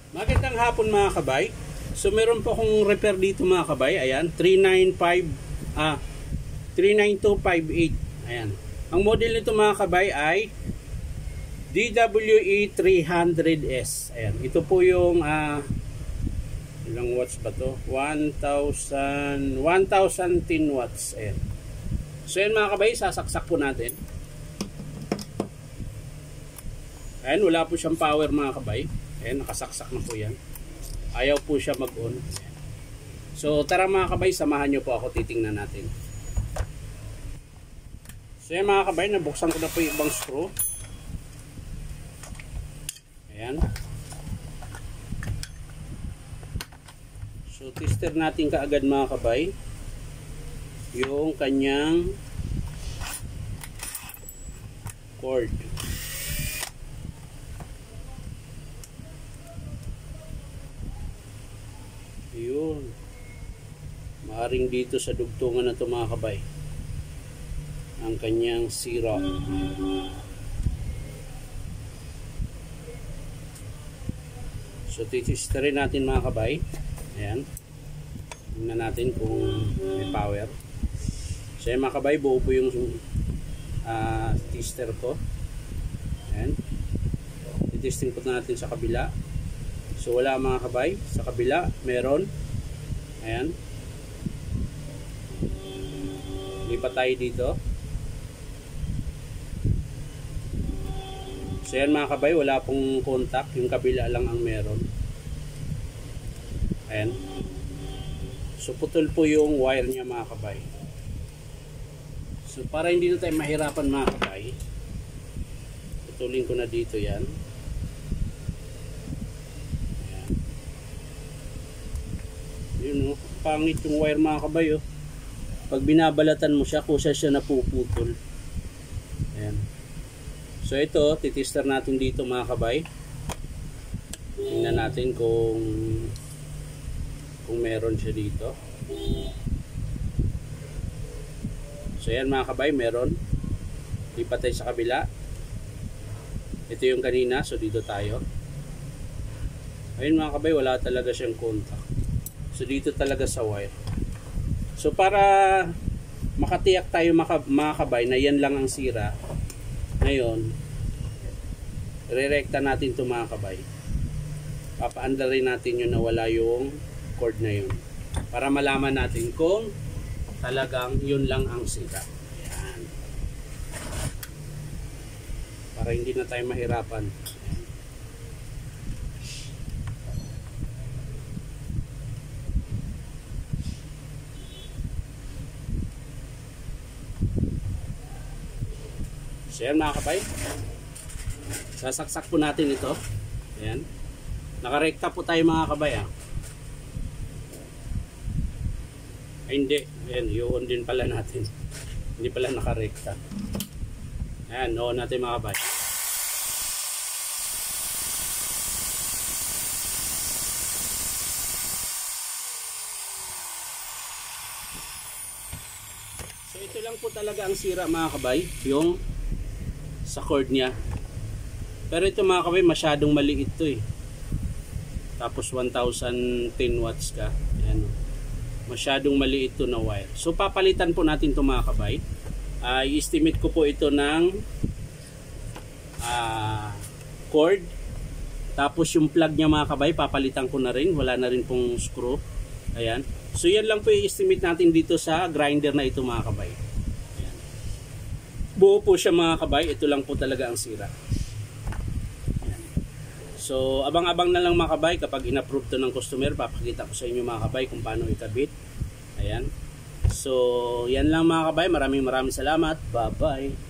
Magandang hapon mga kabay. So meron po akong repair dito mga kabay. Ayan, 39258. Ayan. Ang model nito mga kabay ay DWE 300S. Ayan, ito po yung ilang watts ba to? 1010 watts. Ayan. So yan mga kabay, sasaksak po natin. Ayan, wala po siyang power mga kabay. Ayan, nakasaksak na po yan. Ayaw po siya mag-on. So tara mga kabay, samahan nyo po ako, titingnan natin. So yan mga kabay, nabuksan ko na po yung ibang screw. Ayan. So tester natin kaagad mga kabay yung kanyang cord. Yun. Maaring dito sa dugtungan na ito mga kabay ang kanyang sira. So titesterin natin mga kabay. Ayan. Tingnan natin kung may power. So yan mga kabay, buo po yung tester ko. Ayan. Titesting po natin sa kabila. So wala mga kabay. Sa kabila meron. Ayan. Lipat tayo dito. So yan mga kabay, wala pong contact. Yung kabila lang ang meron. Ayan. So putol po yung wire niya mga kabay. So para hindi na tayo mahirapan mga kabay, putulin ko na dito yan. Ayan. Yun o, pangit yung wire mga kabay o. Pag binabalatan mo siya, kusa siya napuputol. Ayan. So ito, titester natin dito mga kabay. Tingnan natin kung meron siya dito. So yan mga kabay, meron. Lipat tayo sa kabila. Ito yung kanina, so dito tayo. Ayun mga kabay, wala talaga siyang contact. So dito talaga sa wire. So para makatiyak tayo mga kabay na yan lang ang sira, ngayon re-recta natin ito mga kabay. Papaandarin natin yun na wala yung cord na yun para malaman natin kung talagang yun lang ang sira. Ayan. Para hindi na tayo mahirapan. Ayan. So yan mga kabay, sasaksak po natin ito. Ayan. Nakarekta po tayo mga kabay. Ay hindi, ayan, yun din pala natin. Hindi pala nakarekta. Ayan, noon natin mga kabay. So ito lang po talaga ang sira mga kabay, yung sa cord niya. Pero ito mga kabay, masyadong maliit ito eh. Tapos 1010 watts ka. Ayan. Masyadong maliit ito na wire. So papalitan po natin ito mga kabay. I-estimate ko po ito ng cord. Tapos yung plug niya mga kabay, papalitan ko na rin. Wala na rin pong screw. Ayan. So yan lang po i-estimate natin dito sa grinder na ito mga kabay. Ayan. Buo po siya mga kabay. Ito lang po talaga ang sira. So, abang-abang na lang mga kabay kapag in-approve to ng customer, papakita ko sa inyo mga kabay kung paano ikabit. Ayan. So, yan lang mga kabay. Maraming salamat. Bye-bye.